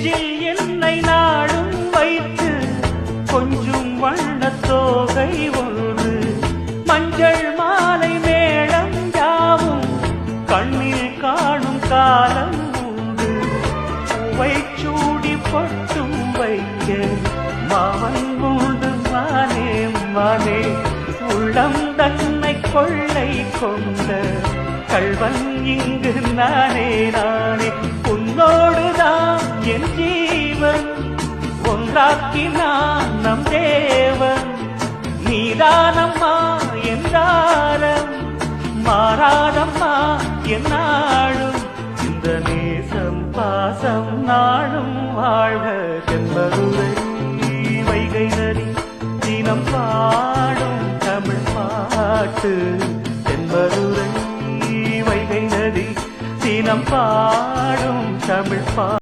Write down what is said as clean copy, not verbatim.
நெஞ்சில் என்னை நாடும் வைத்து கொஞ்சம் வண்ணத் தோகை ஒன்று மஞ்சள் மாலை மேளம் யாவும் கண்ணில் காணும் காலம் உண்டு. பூவை சூடி பொட்டும் வைக்க மாமன் உண்டு மானே மானே. உள்ளம் தன்னை கொள்ளை கொண்ட கள்வன் இங்கு நானே நானே. உன்னோடுதான் என் ஜீவன் ஒன்றாக்கினான் நம் தேவன். நீதானம்மா என்றாரம் மாறாதம்மா என்னாடும். இந்த நேசம் பாசம் நாடும் வாழ்க. தென்பதுரை வைகை நதி தினம் பாடும் தமிழ் பாட்டு. தென்பதுரை வைகை நதி தினம் பாடும் தமிழ் பாட்டு.